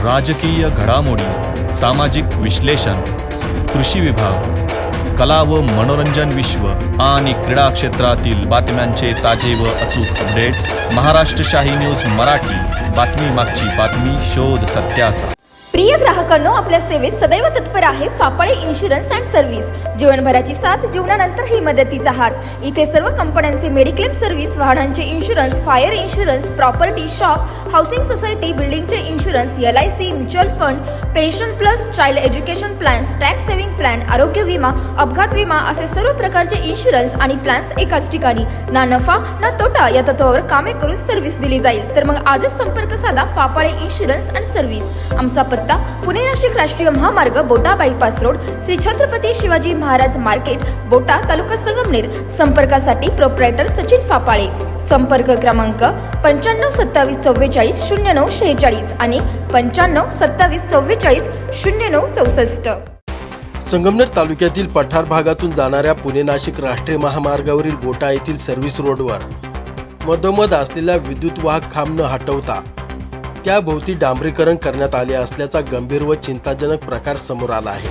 राजकीय घडामोडी, सामाजिक विश्लेषण, कृषी विभाग, कला व मनोरंजन विश्व आणि क्रीडा क्षेत्रातील बातम्यांचे ताजे व अचूक अपडेट्स महाराष्ट्र शाही न्यूज मराठी. बातमी मागची बातमी, शोध सत्याचा. प्रिय ग्राहकांनो, आपल्या सेवेत सदैव तत्पर आहे फापाळे इन्शुरन्स अँड सर्व्हिस. जीवनभराची साथ, जीवनानंतरही मदतीचा हात. इथे सर्व कंपन्यांचे मेडिक्लेम सर्व्हिस, वाहनांचे insurance, fire insurance, property, shop, housing society, बिल्डिंगचे insurance, LIC, mutual fund, pension plus, child education plans, tax saving plan, आरोग्य विमा, अपघात विमा असे सर्व प्रकारचे इन्शुरन्स आणि प्लॅन्स एकाच ठिकाणी. ना नफा ना तोटा या तत्वावर कामे करून सर्व्हिस दिली जाईल. तर मग आजच संपर्क साधा फापाळे इन्शुरन्स अँड सर्व्हिस. आमचा पत्ता पुणे नाशिक राष्ट्रीय महामार्ग, बोटा bypass road, Shri Chhatrapati Shivaji Maharaj market, बोटा, तालुका संगमनेर. संपर्कासाठी प्रोप्रायटर सचिन फापाळे. संपर्क क्रमांक 95 27 44 09 46 आणि 95 27 44 09 64. संगमनेर तालुक्यातील पठार भागातून जाणाऱ्या पुणे नाशिक राष्ट्रीय महामार्गावरील बोटा येथील सर्व्हिस रोडवर मधोमध असलेला विद्युत वाहक खांब न हटवता त्याभोवती डांबरीकरण करण्यात आले असल्याचा गंभीर व चिंताजनक प्रकार समोर आला आहे.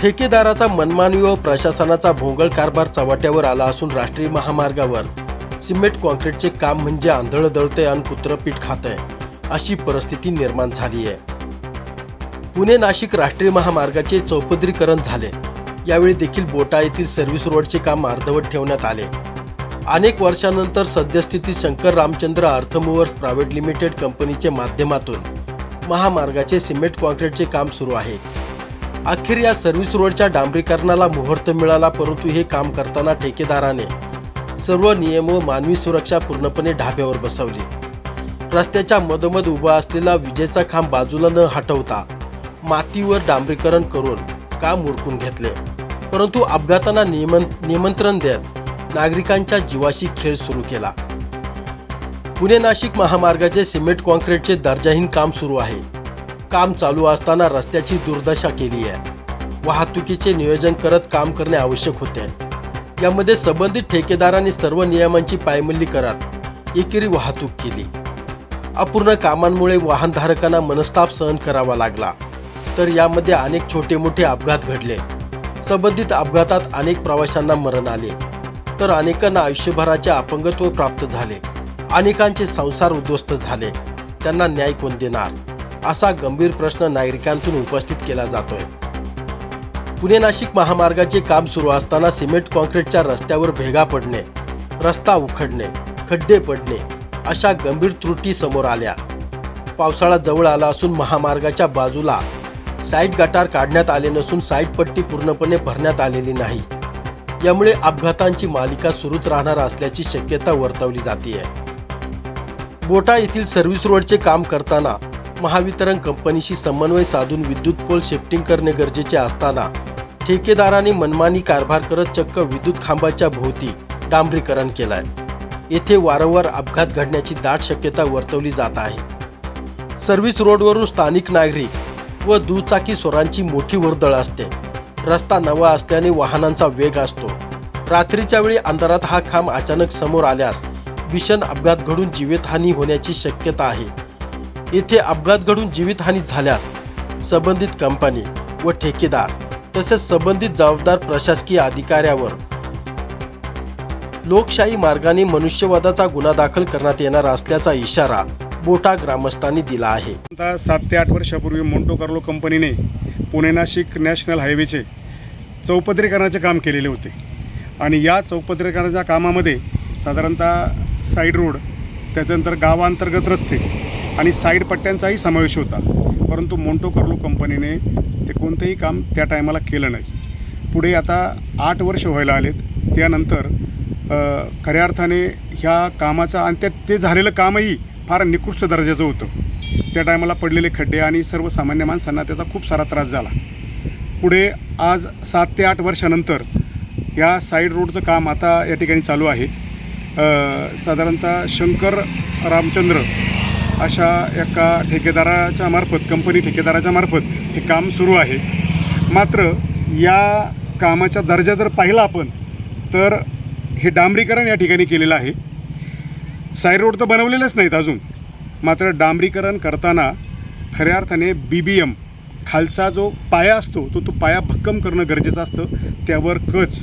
ठेकेदाराचा मनमानी व प्रशासनाचा भोंगळ कारभार चव्हाट्यावर आला असून राष्ट्रीय महामार्गावर सिमेंट कॉन्क्रीटचे काम म्हणजे आंधळ दळते आणि कुत्रं पीठ खातंय अशी परिस्थिती निर्माण झाली आहे. पुणे नाशिक राष्ट्रीय महामार्गाचे चौपदरीकरण झाले. यावेळी देखील बोटा येथील सर्व्हिस रोडचे काम अर्धवट ठेवण्यात आले. अनेक वर्षांनंतर सद्यस्थितीत शंकर रामचंद्र अर्थमूव्हर्स प्रायव्हेट लिमिटेड कंपनीचे माध्यमातून महामार्गाचे सिमेंट कॉन्क्रीटचे काम सुरू आहे. अखेर या सर्व्हिस रोडच्या डांबरीकरणाला मुहूर्त मिळाला, परंतु हे काम करताना ठेकेदाराने सर्व नियम व मानवी सुरक्षा पूर्णपणे ढाब्यावर बसवली. रस्त्याच्या मधोमध उभा असलेला विजेचा खांब बाजूला न हटवता मातीवर डांबरीकरण करून काम उरकून घेतले. परंतु अपघातांना निमंत्रण देत नागरिकांच्या जीवाशी खेळ सुरू केला. पुणे नाशिक महामार्गाचे सिमेंट कॉन्क्रीटचे दर्जाहीन काम सुरू आहे. काम चालू असताना रस्त्याची दुर्दशा केली आहे. वाहतुकीचे नियोजन करत काम करणे आवश्यक होते. यामध्ये संबंधित ठेकेदारांनी सर्व नियमांची पायमल्ली करत एकेरी वाहतूक केली. अपूर्ण कामांमुळे वाहनधारकांना मनस्ताप सहन करावा लागला. तर यामध्ये अनेक छोटे मोठे अपघात घडले. संबंधित अपघातात अनेक प्रवाशांना मरण आले, तर अनेकांना आयुष्यभराचे अपंगत्व प्राप्त झाले. अनेकांचे संसार उद्ध्वस्त झाले. त्यांना न्याय कोण देणार असा गंभीर प्रश्न नागरिकांतून उपस्थित केला जातोय. पुणे नाशिक महामार्गाचे काम सुरू असताना सिमेंट कॉन्क्रीटच्या रस्त्यावर भेगा पडणे, रस्ता उखडणे, खड्डे पडणे अशा गंभीर त्रुटी समोर आल्या. पावसाळा जवळ आला असून महामार्गाच्या बाजूला साईड गटार काढण्यात आले नसून साईड पट्टी पूर्णपणे भरण्यात आलेली नाही. यामुळे अपघातांची मालिका सुरूच राहणार असल्याची शक्यता वर्तवली जाते. बोटा येथील सर्व्हिस रोडचे काम करताना महावितरण कंपनीशी समन्वय साधून विद्युत पोल शिफ्टिंग करणे गरजेचे असताना ठेकेदारांनी मनमानी कारभार करत चक्क विद्युत खांबाच्या भोवती डांबरीकरण केलंय. येथे वारंवार अपघात घडण्याची दाट शक्यता वर्तवली जात आहे. सर्व्हिस रोडवरून स्थानिक नागरिक व दुचाकी स्वारांची मोठी वर्दळ असते. रस्ता नवा असल्याने वाहनांचा वेग असतो. रात्रीच्या वेळी अंधारात हा खांब अचानक समोर आल्यास भीषण अपघात घडून जीवितहानी होण्याची शक्यता आहे. येथे अपघात घडून जीवितहानी झाल्यास संबंधित कंपनी व ठेकेदार तसेच संबंधित जबाबदार प्रशासकीय अधिकाऱ्यावर लोकशाही मार्गाने मनुष्यवधाचा गुन्हा दाखल करण्यात येणार असल्याचा इशारा बोटा ग्रामस्थांनी दिला आहे. 7 ते 8 वर्षापूर्वी मोंटो कार्लो कंपनीने पुणे नाशिक नॅशनल हायवेचे चौपदरीकरणाचे काम केलेले होते आणि या चौपदरीकरणाच्या कामामध्ये साधारणतः साईड रोड, त्याच्यानंतर गावांतर्गत रस्ते आणि साईड पट्ट्यांचाही समावेश होता. परंतु मोंटो कार्लो कंपनीने ते कोणतेही काम त्या टायमाला केलं नाही. पुढे आता 8 वर्ष व्हायला आलेत. त्यानंतर खऱ्या अर्थाने ह्या कामाचा आणि ते झालेलं कामही फार निकृष्ट दर्जाचं होतं. त्या टायमाला पडलेले खड्डे आणि सर्वसामान्य माणसांना त्याचा खूप सारा त्रास झाला. पुढे आज 7 ते 8 वर्षानंतर या साईड रोडचं काम आता या ठिकाणी चालू आहे. साधारणतः शंकर रामचंद्र अशा एका ठेकेदाराच्या मार्फत, कंपनी ठेकेदाराच्या मार्फत हे काम सुरू आहे. मात्र या कामाचा दर्जा जर पाहिला आपण तर हे डांबरीकरण या ठिकाणी केलेलं आहे. साईड रोड तर बनवलेलेच नाहीत अजून, मात्र डांबरीकरण करताना खऱ्या अर्थाने BBM खालचा जो पाया असतो तो पाया भक्कम करणं गरजेचं असतं. त्यावर कच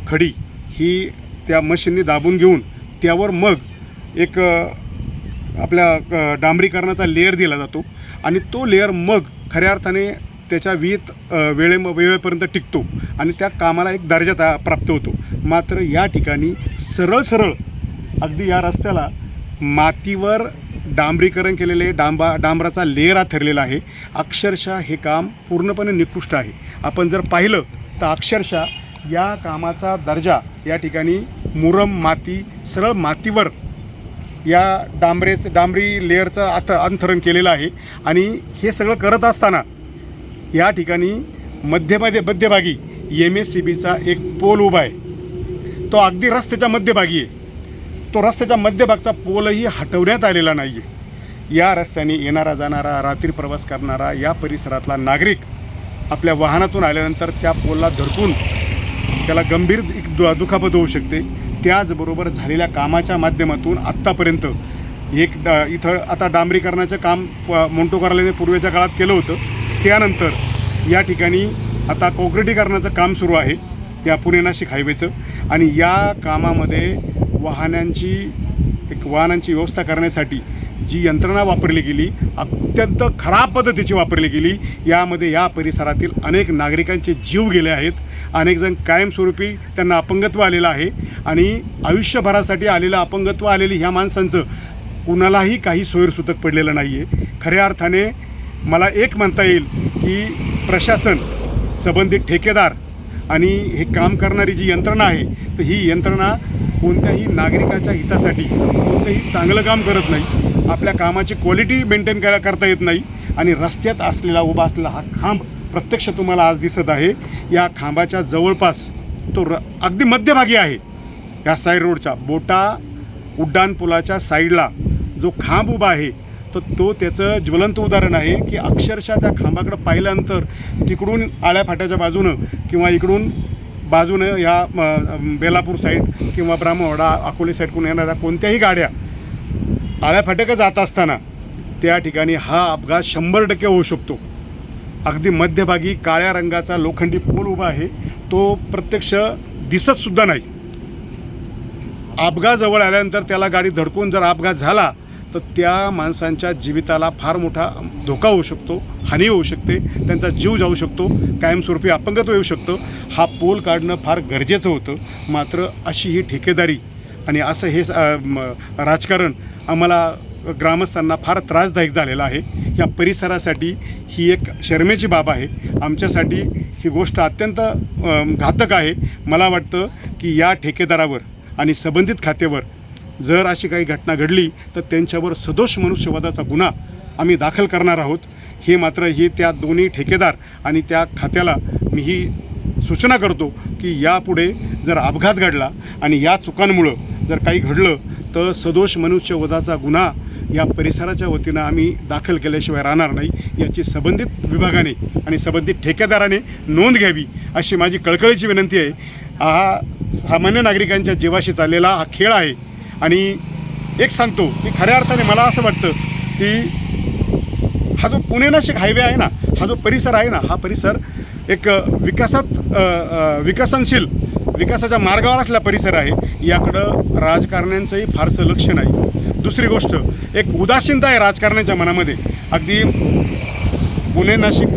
खडी ही त्या मशीनने दाबून घेऊन त्यावर मग एक आपल्या डांबरीकरणाचा लेअर दिला जातो आणि तो लेअर मग खऱ्या अर्थाने त्याच्या वेळेपर्यंत टिकतो आणि त्या कामाला एक दर्जा प्राप्त होतो. मात्र या ठिकाणी सरळ अगदी या रस्त्याला मातीवर डांबरीकरण केलेले डांबराचा लेअर हा ठरलेला आहे. अक्षरशः हे काम पूर्णपणे निकृष्ट आहे. आपण जर पाहिलं तर अक्षरशः या कामाचा दर्जा या ठिकाणी मुरम माती सरळ मातीवर या डांबरी लेअरचं अंतरण केलेलं आहे. आणि हे सगळं करत असताना या ठिकाणी मध्यभागी MSCBचा एक पोल उभा आहे. तो अगदी रस्त्याच्या मध्यभागी आहे. तो रस्त्याच्या मध्यभागचा पोलही हटवण्यात आलेला नाही आहे. या रस्त्याने येणारा जाणारा रात्री प्रवास करणारा या परिसरातला नागरिक आपल्या वाहनातून आल्यानंतर त्या पोलला धडकून त्याला गंभीर दुखापत होऊ शकते. त्याचबरोबर झालेल्या कामाच्या माध्यमातून आत्तापर्यंत इथं आता डांबरीकरणाचं काम मोंटोकारलेने पूर्वीच्या काळात केलं होतं. त्यानंतर या ठिकाणी आता काँक्रिटीकरणाचं काम सुरू आहे या पुणे नाशिक हायवेचं. आणि या कामामध्ये वाहनांची व्यवस्था करण्यासाठी जी यंत्रणा वापरली गेली अत्यंत खराब पद्धतीची वापरली गेली. यामध्ये या परिसरातील अनेक नागरिकांचे जीव गेले आहेत. अनेक जण कायमस्वरूपी त्यांना अपंगत्व आलेलं आहे आणि आयुष्यभरासाठी आलेलं अपंगत्व आलेली ह्या माणसांचं कुणालाही काही सोयीसुतक पडलेलं नाही आहे. खऱ्या अर्थाने मला एक म्हणता येईल की प्रशासन, संबंधित ठेकेदार आणि हे काम करणारी जी यंत्रणा आहे तर ही यंत्रणा कोणत्याही नागरिकाच्या हितासाठी कोणतंही चांगलं काम करत नाही. आपल्या कामाची क्वालिटी मेंटेन करता येत नाही. आणि रस्त्यात उभा असलेला हा खांब प्रत्यक्ष तुम्हाला आज दिसत आहे. या खांबाच्या जवळपास तो अगदी मध्यभागी आहे. या साईड रोडच्या बोटा उड्डाणपुलाच्या साईडला जो खांब उभा आहे तर तो त्याचं ज्वलंत उदाहरण आहे की अक्षरशः त्या खांबाकडं पाहिल्यानंतर तिकडून आळ्या फाट्याच्या बाजूनं किंवा इकडून बाजूनं या बेलापूर साईड किंवा ब्राह्मवाडा अकोले साईडकडून येणाऱ्या कोणत्याही गाड्या आळ्या फाट्याकडे जात असताना त्या ठिकाणी हा अपघात 100% होऊ शकतो. अगदी मध्यभागी काळ्या रंगाचा लोखंडी पोल उभा आहे. तो प्रत्यक्ष दिसतसुद्धा नाही. अपघात जवळ आल्यानंतर त्याला गाडी धडकून जर अपघात झाला तर त्या माणसांच्या जीविताला फार मोठा धोका होऊ शकतो, हानी होऊ शकते, त्यांचा जीव जाऊ शकतो, कायमस्वरूपी अपंगत्व येऊ शकतं. हा पोल काढणं फार गरजेचं होतं. मात्र अशी ही ठेकेदारी आणि असं हे राजकारण आम्हाला ग्रामस्थांना फार त्रासदायक झालेलं आहे. या परिसरासाठी ही एक शरमेची बाब आहे. आमच्यासाठी ही गोष्ट अत्यंत घातक आहे. मला वाटतं की या ठेकेदारावर आणि संबंधित खात्यावर जर अशी काही घटना घडली तर त्यांच्यावर सदोष मनुष्यवधाचा गुन्हा आम्ही दाखल करणार आहोत. हे मात्र त्या दोन्ही ठेकेदार आणि त्या खात्याला मी ही सूचना करतो की यापुढे जर अपघात घडला आणि या चुकांमुळं जर काही घडलं तर सदोष मनुष्यवधाचा गुन्हा या परिसराच्या वतीनं आम्ही दाखल केल्याशिवाय राहणार नाही. याची संबंधित विभागाने आणि संबंधित ठेकेदाराने नोंद घ्यावी अशी माझी कळकळीची विनंती आहे. हा सामान्य नागरिकांच्या जीवाशी चाललेला हा खेळ आहे. आणि एक सांगतो की खऱ्या अर्थाने मला असं वाटतं की हा जो पुणे नाशिक हायवे आहे ना, हा जो परिसर आहे ना, हा परिसर एक विकसनशील विकासाच्या मार्गावर असलेला परिसर आहे. याकडं राजकारण्यांचंही फारसं लक्ष नाही. दुसरी गोष्ट, एक उदासीनता आहे राजकारण्याच्या मनामध्ये. अगदी पुणे नाशिक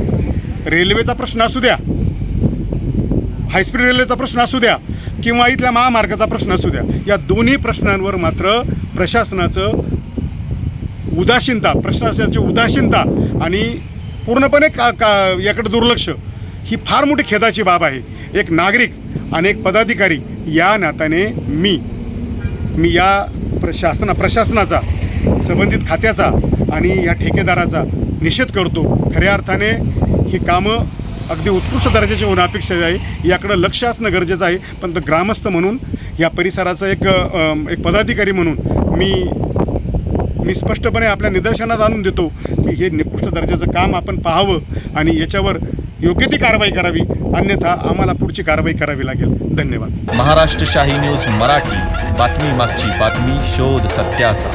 रेल्वेचा प्रश्न असू द्या, हायस्पीड रेल्वेचा प्रश्न असू द्या किंवा इथल्या महामार्गाचा प्रश्न असू द्या, या दोन्ही प्रश्नांवर मात्र प्रशासनाची उदासीनता आणि पूर्णपणे याकडे दुर्लक्ष ही फार मोठी खेदाची बाब आहे. एक नागरिक, अनेक पदाधिकारी या नात्याने मी या प्रशासनाचा, संबंधित खात्याचा आणि या ठेकेदाराचा निषेध करतो. खऱ्या अर्थाने ही कामं अगदी उत्कृष्ट दर्जाची होणं अपेक्षित आहे. याकडं लक्ष असणं गरजेचं आहे. पण ग्रामस्थ म्हणून या परिसराचा एक पदाधिकारी म्हणून मी स्पष्टपणे आपल्या निदर्शनात आणून देतो की हे निकृष्ट दर्जाचं काम आपण पाहावं आणि याच्यावर योग्य ती कारवाई करावी, अन्यथा आम्हाला पुढची कारवाई करावी लागेल. धन्यवाद. महाराष्ट्र शाही न्यूज मराठी, बातमी मागची बातमी, शोध सत्याचा.